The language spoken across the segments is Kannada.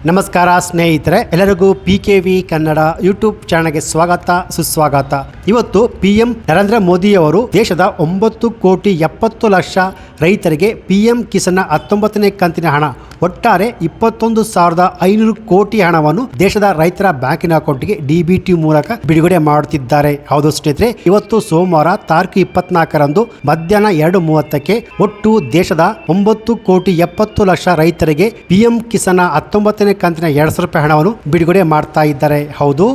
ನಮಸ್ಕಾರ ಸ್ನೇಹಿತರೆ, ಎಲ್ಲರಿಗೂ PKV ಕನ್ನಡ ಯೂಟ್ಯೂಬ್ ಚಾನಲ್ಗೆ ಸ್ವಾಗತ ಸುಸ್ವಾಗತ. ಇವತ್ತು PM ನರೇಂದ್ರ ಮೋದಿಯವರು ದೇಶದ 9,70,00,000 ರೈತರಿಗೆ PM ಕಿಸಾನ್ 19ನೇ ಕಂತಿನ ಹಣ ಒಟ್ಟಾರೆ 21,500 ಕೋಟಿ ಹಣವನ್ನು ದೇಶದ ರೈತರ ಬ್ಯಾಂಕಿನ ಅಕೌಂಟ್ಗೆ DBT ಮೂಲಕ ಬಿಡುಗಡೆ ಮಾಡುತ್ತಿದ್ದಾರೆ. ಹೌದು ಸ್ನೇಹಿತರೆ, ಇವತ್ತು ಸೋಮವಾರ ತಾರೀಕು 24ರಂದು ಮಧ್ಯಾಹ್ನ 2:30ಕ್ಕೆ ಒಟ್ಟು ದೇಶದ 9,70,00,000 ರೈತರಿಗೆ PM ಕಿಸಾನ್ 19ನೇ ಕಂತಿನ 2,000 ರೂಪಾಯಿ ಹಣವನ್ನು ಬಿಡುಗಡೆ ಮಾಡ್ತಾ ಇದ್ದಾರೆ. ಹೌದು,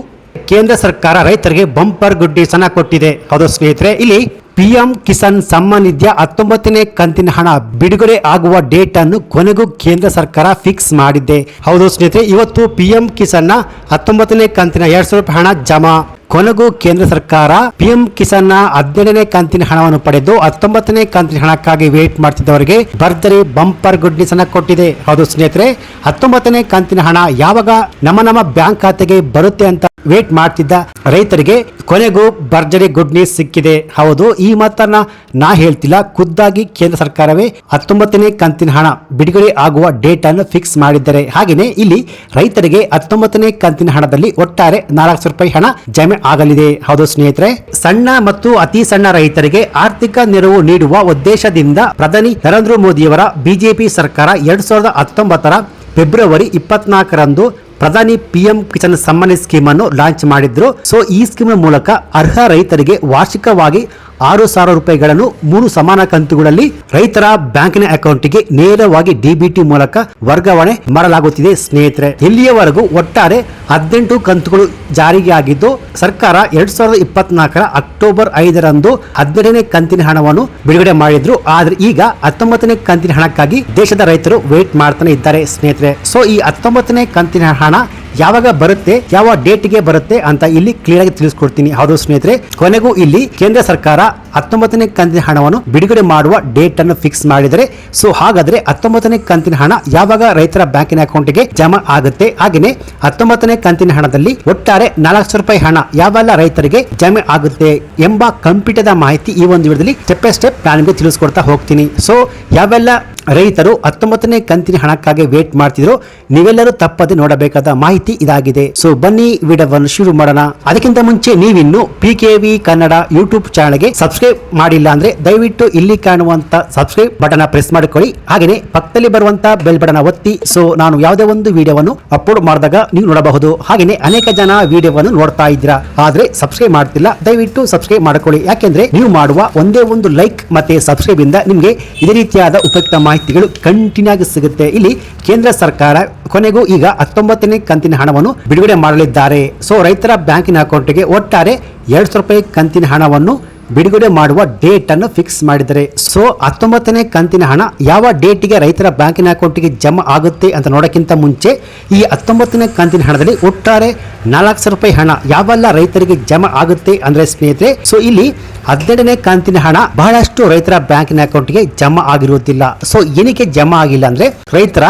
ಕೇಂದ್ರ ಸರ್ಕಾರ ರೈತರಿಗೆ ಬಂಪರ್ ಗುಡ್ ನ್ಯೂಸ್ ಅನ್ನ ಕೊಟ್ಟಿದೆ. ಹೌದು ಸ್ನೇಹಿತರೆ, ಇಲ್ಲಿ PM ಕಿಸಾನ್ ಸಮ್ಮಾನ್ ನಿಧಿಯ 19ನೇ ಕಂತಿನ ಹಣ ಬಿಡುಗಡೆ ಆಗುವ ಡೇಟ್ ಅನ್ನು ಕೊನೆಗೂ ಕೇಂದ್ರ ಸರ್ಕಾರ ಫಿಕ್ಸ್ ಮಾಡಿದೆ. ಹೌದು ಸ್ನೇಹಿತರೆ, ಇವತ್ತು PM ಕಿಸಾನ್ 19ನೇ ಕಂತಿನ 2,000 ರೂಪಾಯಿ ಹಣ ಜಮಾ. ಕೊನೆಗೂ ಕೇಂದ್ರ ಸರ್ಕಾರ PM ಕಿಸಾನ್ 17ನೇ ಕಂತಿನ ಹಣವನ್ನು ಪಡೆದು 19ನೇ ಕಂತಿನ ಹಣಕ್ಕಾಗಿ ವೇಟ್ ಮಾಡ್ತಿದ್ದವರಿಗೆ ಭರ್ಜರಿ ಬಂಪರ್ ಗುಡ್ ನ್ಯೂಸ್ ಅನ್ನ ಕೊಟ್ಟಿದೆ. ಹೌದು ಸ್ನೇಹಿತರೆ, 19ನೇ ಕಂತಿನ ಹಣ ಯಾವಾಗ ನಮ್ಮ ಬ್ಯಾಂಕ್ ಖಾತೆಗೆ ಬರುತ್ತೆ ಅಂತ ವೇಟ್ ಮಾಡ್ತಿದ್ದ ರೈತರಿಗೆ ಕೊನೆಗೂ ಭರ್ಜರಿ ಗುಡ್ ನ್ಯೂಸ್ ಸಿಕ್ಕಿದೆ. ಹೌದು, ಈ ಮಾತನ್ನ ನಾ ಹೇಳ್ತಿಲ್ಲ, ಖುದ್ದಾಗಿ ಕೇಂದ್ರ ಸರ್ಕಾರವೇ 19ನೇ ಕಂತಿನ ಹಣ ಬಿಡುಗಡೆ ಆಗುವ ಡೇಟ್ ಅನ್ನು ಫಿಕ್ಸ್ ಮಾಡಿದ್ದಾರೆ. ಹಾಗೆಯೇ ಇಲ್ಲಿ ರೈತರಿಗೆ 19ನೇ ಕಂತಿನ ಹಣದಲ್ಲಿ ಒಟ್ಟಾರೆ 4,00,000 ರೂಪಾಯಿ ಹಣ ಜಮೆ ಆಗಲಿದೆ. ಹೌದು ಸ್ನೇಹಿತರೆ, ಸಣ್ಣ ಮತ್ತು ಅತಿ ಸಣ್ಣ ರೈತರಿಗೆ ಆರ್ಥಿಕ ನೆರವು ನೀಡುವ ಉದ್ದೇಶದಿಂದ ಪ್ರಧಾನಿ ನರೇಂದ್ರ ಮೋದಿಯವರ ಬಿಜೆಪಿ ಸರ್ಕಾರ 2019ರ ಫೆಬ್ರವರಿ 24ರಂದು ಪ್ರಧಾನಿ PM ಕಿಸಾನ್ ಸಮ್ಮಾನ್ ಸ್ಕೀಮ್ ಅನ್ನು ಲಾಂಚ್ ಮಾಡಿದ್ರು. ಸೊ ಈ ಸ್ಕೀಮ್ ಮೂಲಕ ಅರ್ಹ ರೈತರಿಗೆ ವಾರ್ಷಿಕವಾಗಿ 6,000 ರೂಪಾಯಿಗಳನ್ನು 3 ಸಮಾನ ಕಂತುಗಳಲ್ಲಿ ರೈತರ ಬ್ಯಾಂಕಿನ ಅಕೌಂಟ್ಗೆ ನೇರವಾಗಿ DBT ಮೂಲಕ ವರ್ಗಾವಣೆ ಮಾಡಲಾಗುತ್ತಿದೆ. ಸ್ನೇಹಿತರೆ, ಇಲ್ಲಿಯವರೆಗೂ ಒಟ್ಟಾರೆ 18 ಕಂತುಗಳು ಜಾರಿಗೆ ಆಗಿದ್ದು ಸರ್ಕಾರ 2024ರ ಅಕ್ಟೋಬರ್ 5ರಂದು 12ನೇ ಕಂತಿನ ಹಣವನ್ನು ಬಿಡುಗಡೆ ಮಾಡಿದ್ರು. ಆದ್ರೆ ಈಗ 19ನೇ ಕಂತಿನ ಹಣಕ್ಕಾಗಿ ದೇಶದ ರೈತರು ವೇಟ್ ಮಾಡ್ತಾನೆ ಇದ್ದಾರೆ ಸ್ನೇಹಿತರೆ. ಸೊ ಈ 19ನೇ ಕಂತಿನ ಹಣ ಯಾವಾಗ ಬರುತ್ತೆ, ಯಾವ ಡೇಟ್ಗೆ ಬರುತ್ತೆ ಅಂತ ಇಲ್ಲಿ ಕ್ಲಿಯರ್ ಆಗಿ ತಿಳಿಸ್ಕೊಡ್ತೀನಿ. ಹೌದು ಸ್ನೇಹಿತರೆ, ಕೊನೆಗೂ ಇಲ್ಲಿ ಕೇಂದ್ರ ಸರ್ಕಾರ 19ನೇ ಕಂತಿನ ಹಣವನ್ನು ಬಿಡುಗಡೆ ಮಾಡುವ ಡೇಟ್ ಅನ್ನು ಫಿಕ್ಸ್ ಮಾಡಿದರೆ. ಸೊ ಹಾಗಾದ್ರೆ 19ನೇ ಕಂತಿನ ಹಣ ಯಾವಾಗ ರೈತರ ಬ್ಯಾಂಕಿನ ಅಕೌಂಟ್ಗೆ ಜಮಾ ಆಗುತ್ತೆ, ಹಾಗೆಯೇ 19ನೇ ಕಂತಿನ ಹಣದಲ್ಲಿ ಒಟ್ಟಾರೆ 4,00,000 ರೂಪಾಯಿ ಹಣ ಯಾವೆಲ್ಲ ರೈತರಿಗೆ ಜಮೆ ಆಗುತ್ತೆ ಎಂಬ ಕಂಪ್ಲೀಟ್ ಮಾಹಿತಿ ಈ ಒಂದು ವಿಡಿಯೋದಲ್ಲಿ ಸ್ಟೆಪ್ ಬೈ ಸ್ಟೆಪ್ ನಾನು ನಿಮಗೆ ತಿಳಿಸ್ಕೊಡ್ತಾ ಹೋಗ್ತೀನಿ. ಸೊ ಯಾವೆಲ್ಲ ರೈತರು 19ನೇ ಕಂತಿನ ಹಣಕ್ಕಾಗಿ ವೇಟ್ ಮಾಡ್ತಿದ್ರು, ನೀವೆಲ್ಲರೂ ತಪ್ಪದೆ ನೋಡಬೇಕಾದ ಮಾಹಿತಿ ಇದಾಗಿದೆ. ಸೊ ಬನ್ನಿ ವಿಡಿಯೋವನ್ನು ಶುರು ಮಾಡೋಣ. ಅದಕ್ಕಿಂತ ಮುಂಚೆ ನೀವಿನ್ನು PKV ಕನ್ನಡ ಯೂಟ್ಯೂಬ್ ಚಾನಲ್ಗೆ ಸಬ್ಸ್ಕ್ರೈಬ್ ಮಾಡಿಲ್ಲ ಅಂದ್ರೆ ದಯವಿಟ್ಟು ಇಲ್ಲಿ ಕಾಣುವಂತ ಸಬ್ಸ್ಕ್ರೈಬ್ ಬಟನ್ ಪ್ರೆಸ್ ಮಾಡಿಕೊಳ್ಳಿ. ಹಾಗೆಯೇ ಪಕ್ಕದಲ್ಲಿ ಬರುವಂತ ಬೆಲ್ ಬಟನ್ ಒತ್ತಿ. ಸೊ ನಾನು ಯಾವುದೇ ಒಂದು ವಿಡಿಯೋವನ್ನು ಅಪ್ಲೋಡ್ ಮಾಡಿದಾಗ ನೀವು ನೋಡಬಹುದು. ಹಾಗೆಯೇ ಅನೇಕ ಜನ ವಿಡಿಯೋವನ್ನು ನೋಡ್ತಾ ಇದ್ದೀರಾ, ಆದ್ರೆ ಸಬ್ಸ್ಕ್ರೈಬ್ ಮಾಡ್ತಿಲ್ಲ. ದಯವಿಟ್ಟು ಸಬ್ಸ್ಕ್ರೈಬ್ ಮಾಡಿಕೊಳ್ಳಿ, ಯಾಕೆಂದ್ರೆ ನೀವು ಮಾಡುವ ಒಂದೇ ಒಂದು ಲೈಕ್ ಮತ್ತೆ ಸಬ್ಸ್ಕ್ರೈಬ್ ಇಂದ ನಿಮಗೆ ಇದೇ ರೀತಿಯಾದ ಉಪಯುಕ್ತ ಮಾಹಿತಿಗಳು ಕಂಟಿನ್ಯೂ ಆಗಿ ಸಿಗುತ್ತೆ. ಇಲ್ಲಿ ಕೇಂದ್ರ ಸರ್ಕಾರ ಕೊನೆಗೂ ಈಗ 19ನೇ ಕಂತಿನ ಹಣವನ್ನು ಬಿಡುಗಡೆ ಮಾಡಲಿದ್ದಾರೆ. ಸೊ ರೈತರ ಬ್ಯಾಂಕಿನ ಅಕೌಂಟ್ಗೆ ಒಟ್ಟಾರೆ 2,000 ರೂಪಾಯಿ ಕಂತಿನ ಹಣವನ್ನು ಬಿಡುಗಡೆ ಮಾಡುವ ಡೇಟ್ ಅನ್ನು ಫಿಕ್ಸ್ ಮಾಡಿದ್ದಾರೆ. ಸೊ 19ನೇ ಕಂತಿನ ಹಣ ಯಾವ ಡೇಟ್ಗೆ ರೈತರ ಬ್ಯಾಂಕಿನ ಅಕೌಂಟ್ಗೆ ಜಮಾ ಆಗುತ್ತೆ ಅಂತ ನೋಡೋಕ್ಕಿಂತ ಮುಂಚೆ ಈ 19ನೇ ಕಂತಿನ ಹಣದಲ್ಲಿ ಒಟ್ಟಾರೆ 4,00,000 ರೂಪಾಯಿ ಹಣ ಯಾವೆಲ್ಲ ರೈತರಿಗೆ ಜಮಾ ಆಗುತ್ತೆ ಅಂದ್ರೆ ಸ್ನೇಹಿತರೆ, ಸೊ ಇಲ್ಲಿ 12ನೇ ಕಂತಿನ ಹಣ ಬಹಳಷ್ಟು ರೈತರ ಬ್ಯಾಂಕಿನ ಅಕೌಂಟ್ಗೆ ಜಮಾ ಆಗಿರುವುದಿಲ್ಲ. ಸೊ ಏನಕ್ಕೆ ಜಮಾ ಆಗಿಲ್ಲ ಅಂದ್ರೆ ರೈತರ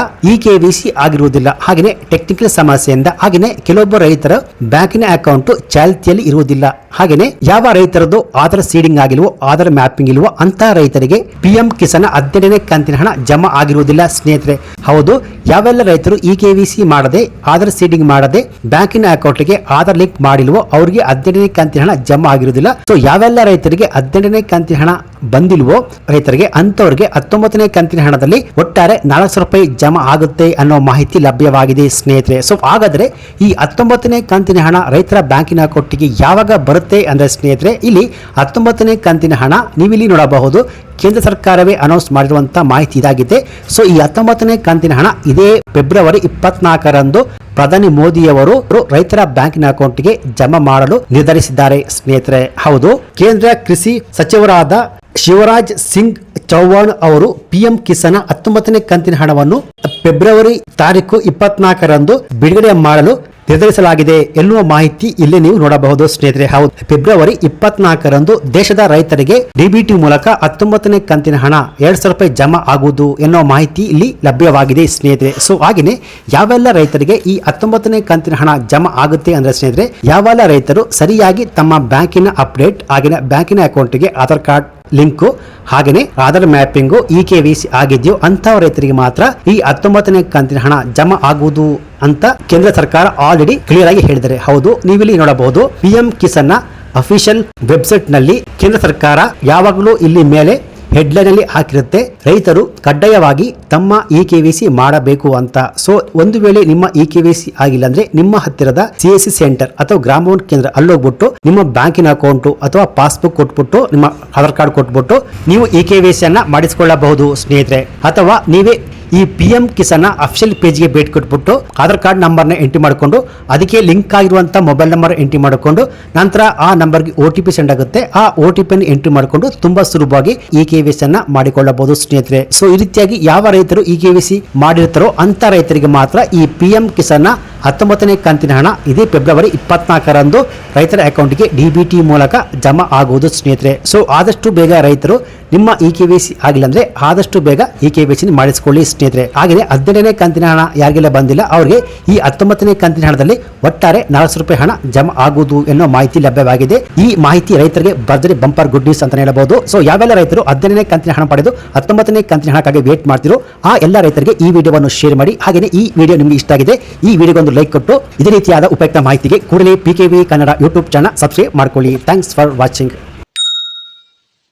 KVC ಆಗಿರುವುದಿಲ್ಲ, ಹಾಗೆಯೇ ಟೆಕ್ನಿಕಲ್ ಸಮಸ್ಯೆಯಿಂದ, ಹಾಗೆಯೇ ಕೆಲವೊಬ್ಬ ರೈತರ ಬ್ಯಾಂಕಿನ ಅಕೌಂಟ್ ಚಾಲ್ತಿಯಲ್ಲಿ ಇರುವುದಿಲ್ಲ, ಹಾಗೆಯೇ ಯಾವ ರೈತರದ್ದು ಆಧಾರ್ ಸೀಡಿಂಗ್ ಆಗಿಲ್ವೋ, ಆಧಾರ್ ಮ್ಯಾಪಿಂಗ್ ಇಲ್ವೋ ಅಂತ ರೈತರಿಗೆ PM ಕಿಸಾನ್ 12ನೇ ಕಂತಿನ ಹಣ ಜಮಾ ಆಗಿರುವುದಿಲ್ಲ ಸ್ನೇಹಿತರೆ. ಹೌದು, ಯಾವೆಲ್ಲ ರೈತರು KVC ಮಾಡದೆ, ಆಧಾರ್ ಸೀಡಿಂಗ್ ಮಾಡದೆ ಬ್ಯಾಂಕಿನ ಅಕೌಂಟ್ಗೆ ಆಧಾರ್ ಲಿಂಕ್ ಮಾಡಿಲ್ವೋ ಅವರಿಗೆ 12ನೇ ಕಂತಿನ ಹಣ ಜಮಾ ಆಗಿರುವುದಿಲ್ಲ. ಸೊ ಯಾವೆಲ್ಲ ರೈತರಿಗೆ 12ನೇ ಕಂತಿನ ಹಣ ಬಂದಿಲ್ವೋ ರೈತರಿಗೆ ಅಂತವರಿಗೆ 19ನೇ ಕಂತಿನ ಹಣದಲ್ಲಿ ಒಟ್ಟಾರೆ 4,00,000 ರೂಪಾಯಿ ಜಮಾ ಆಗುತ್ತೆ ಅನ್ನೋ ಮಾಹಿತಿ ಲಭ್ಯವಾಗಿದೆ ಸ್ನೇಹಿತರೆ. ಸೊ ಹಾಗಾದ್ರೆ ಈ 19ನೇ ಕಂತಿನ ಹಣ ರೈತರ ಬ್ಯಾಂಕಿನ ಅಕೌಂಟ್ಗೆ ಯಾವಾಗ ಬರುತ್ತೆ ಅಂದ್ರೆ ಸ್ನೇಹಿತರೆ, ಇಲ್ಲಿ 19ನೇ ಕಂತಿನ ಹಣ ನೀವಿಲ್ಲಿ ನೋಡಬಹುದು, ಕೇಂದ್ರ ಸರ್ಕಾರವೇ ಅನೌನ್ಸ್ ಮಾಡಿರುವಂತಹ ಮಾಹಿತಿ ಇದಾಗಿದೆ. ಸೊ ಈ 19ನೇ ಕಂತಿನ ಹಣ ಇದೇ ಫೆಬ್ರವರಿ 24ರಂದು ಪ್ರಧಾನಿ ಮೋದಿಯವರು ರೈತರ ಬ್ಯಾಂಕಿನ ಅಕೌಂಟ್ಗೆ ಜಮಾ ಮಾಡಲು ನಿರ್ಧರಿಸಿದ್ದಾರೆ ಸ್ನೇಹಿತರೆ. ಹೌದು, ಕೇಂದ್ರ ಕೃಷಿ ಸಚಿವರಾದ ಶಿವರಾಜ್ ಸಿಂಗ್ ಚೌಹಾಣ್ ಅವರು PM ಕಿಸಾನ್ 19ನೇ ಕಂತಿನ ಹಣವನ್ನು ಫೆಬ್ರವರಿ ತಾರೀಕು 24ರಂದು ಬಿಡುಗಡೆ ಮಾಡಲು ನಿರ್ಧರಿಸಲಾಗಿದೆ ಎನ್ನುವ ಮಾಹಿತಿ ಇಲ್ಲಿ ನೀವು ನೋಡಬಹುದು ಸ್ನೇಹಿತರೆ. ಹೌದು, ಫೆಬ್ರವರಿ 24ರಂದು ದೇಶದ ರೈತರಿಗೆ DBT ಮೂಲಕ 19ನೇ ಕಂತಿನ ಹಣ 2,000 ರೂಪಾಯಿ ಜಮಾ ಆಗುವುದು ಎನ್ನುವ ಮಾಹಿತಿ ಇಲ್ಲಿ ಲಭ್ಯವಾಗಿದೆ ಸ್ನೇಹಿತರೆ. ಸೊ ಹಾಗೆಯೇ ಯಾವೆಲ್ಲ ರೈತರಿಗೆ ಈ 19ನೇ ಕಂತಿನ ಹಣ ಜಮಾ ಆಗುತ್ತೆ ಅಂದ್ರೆ ಸ್ನೇಹಿತರೆ, ಯಾವೆಲ್ಲ ರೈತರು ಸರಿಯಾಗಿ ತಮ್ಮ ಬ್ಯಾಂಕಿನ ಅಪ್ಡೇಟ್ ಹಾಗೆಯೇ ಬ್ಯಾಂಕಿನ ಅಕೌಂಟ್ಗೆ ಆಧಾರ್ ಕಾರ್ಡ್ ಲಿಂಕು ಹಾಗೆಯೇ ಆಧಾರ್ ಮ್ಯಾಪಿಂಗು EKYC ಆಗಿದೆಯೋ ಅಂತಹ ರೈತರಿಗೆ ಮಾತ್ರ ಈ 19ನೇ ಕಂತಿನ ಹಣ ಜಮಾ ಆಗುವುದು ಅಂತ ಕೇಂದ್ರ ಸರ್ಕಾರ ಆಲ್ರೆಡಿ ಕ್ಲಿಯರ್ ಆಗಿ ಹೇಳಿದ್ದಾರೆ. ಹೌದು, ನೀವಿಲ್ಲಿ ನೋಡಬಹುದು PM ಕಿಸಾನ್ ಅಫಿಷಿಯಲ್ ವೆಬ್ಸೈಟ್ ನಲ್ಲಿ ಕೇಂದ್ರ ಸರ್ಕಾರ ಯಾವಾಗಲೂ ಇಲ್ಲಿ ಮೇಲೆ ಹೆಡ್ಲೈನ್ ಅಲ್ಲಿ ಹಾಕಿರುತ್ತೆ, ರೈತರು ಕಡ್ಡಾಯವಾಗಿ ತಮ್ಮ EKYC ಮಾಡಬೇಕು ಅಂತ. ಸೊ ಒಂದು ವೇಳೆ ನಿಮ್ಮ EKYC ಆಗಿಲ್ಲ ಅಂದ್ರೆ ನಿಮ್ಮ ಹತ್ತಿರದ CSC ಸೆಂಟರ್ ಅಥವಾ ಗ್ರಾಮ ಕೇಂದ್ರ ಅಲ್ಲೋಗ್ಬಿಟ್ಟು ನಿಮ್ಮ ಬ್ಯಾಂಕಿನ ಅಕೌಂಟ್ ಅಥವಾ ಪಾಸ್ಬುಕ್ ಕೊಟ್ಬಿಟ್ಟು ನಿಮ್ಮ ಆಧಾರ್ ಕಾರ್ಡ್ ಕೊಟ್ಬಿಟ್ಟು ನೀವು EKYC ಅನ್ನ ಮಾಡಿಸಿಕೊಳ್ಳಬಹುದು ಸ್ನೇಹಿತರೆ. ಅಥವಾ ನೀವೇ ಈ PM ಕಿಸಾನ್ ಅಫಿಷಿಯಲ್ ಪೇಜ್ಗೆ ಭೇಟಿ ಕೊಟ್ಬಿಟ್ಟು ಆಧಾರ್ ಕಾರ್ಡ್ ನಂಬರ್ನ ಎಂಟ್ರಿ ಮಾಡಿಕೊಂಡು ಅದಕ್ಕೆ ಲಿಂಕ್ ಆಗಿರುವಂಥ ಮೊಬೈಲ್ ನಂಬರ್ ಎಂಟ್ರಿ ಮಾಡಿಕೊಂಡು ನಂತರ ಆ ನಂಬರ್ಗೆ OTP ಸೆಂಡ್ ಆಗುತ್ತೆ. ಆ OTP ಎಂಟ್ರಿ ಮಾಡಿಕೊಂಡು ತುಂಬಾ ಸುಲಭವಾಗಿ EKYC ಅನ್ನ ಮಾಡಿಕೊಳ್ಳಬಹುದು ಸ್ನೇಹಿತರೆ. ಸೊ ಈ ರೀತಿಯಾಗಿ ಯಾವ ರೈತರು EKYC ಮಾಡಿರ್ತಾರೋ ಅಂತ ರೈತರಿಗೆ ಮಾತ್ರ ಈ PM ಕಿಸಾನ್ 19ನೇ ಕಂತಿನ ಹಣ ಇದೇ ಫೆಬ್ರವರಿ 24ರಂದು ರೈತರ ಅಕೌಂಟ್ಗೆ DBT ಮೂಲಕ ಜಮಾ ಆಗುವುದು ಸ್ನೇಹಿತರೆ. ಸೊ ಆದಷ್ಟು ಬೇಗ ರೈತರು ನಿಮ್ಮ EKYC ಆಗಿಲ್ಲ ಅಂದ್ರೆ ಆದಷ್ಟು ಬೇಗ EKYC ಮಾಡಿಸಿಕೊಳ್ಳಿ ಸ್ನೇಹಿತರೆ. ಹಾಗೆಯೇ 17ನೇ ಕಂತಿನ ಹಣ ಯಾರಿಗೆಲ್ಲ ಬಂದಿಲ್ಲ ಅವರಿಗೆ ಈ 19ನೇ ಕಂತಿನ ಹಣದಲ್ಲಿ ಒಟ್ಟಾರೆ 400 ರೂಪಾಯಿ ಹಣ ಜಮಾ ಆಗುವುದು ಎನ್ನುವ ಮಾಹಿತಿ ಲಭ್ಯವಾಗಿದೆ. ಈ ಮಾಹಿತಿ ರೈತರಿಗೆ ಭರ್ಜರಿ ಬಂಪರ್ ಗುಡ್ ನ್ಯೂಸ್ ಅಂತ ಹೇಳಬಹುದು. ಸೊ ಯಾವೆಲ್ಲ ರೈತರು 17ನೇ ಕಂತಿನ ಹಣ ಪಡೆದು 19ನೇ ಕಂತಿನ ಹಣಕ್ಕಾಗಿ ವೇಟ್ ಮಾಡ್ತಿರೋ ಆ ಎಲ್ಲ ರೈತರಿಗೆ ಈ ವಿಡಿಯೋವನ್ನು ಶೇರ್ ಮಾಡಿ. ಹಾಗೆಯೇ ಈ ವಿಡಿಯೋ ನಿಮಗೆ ಇಷ್ಟ ಆಗಿದೆ ಈ ವಿಡಿಯೋಗೊಂದು ಲೈಕ್ ಕೊಟ್ಟು ಇದೇ ರೀತಿಯಾದ ಉಪಯುಕ್ತ ಮಾಹಿತಿಗೆ ಕೂಡಲೇ PKV Kannada YouTube channel subscribe ಮಾಡ್ಕೊಳ್ಳಿ. Thanks for watching.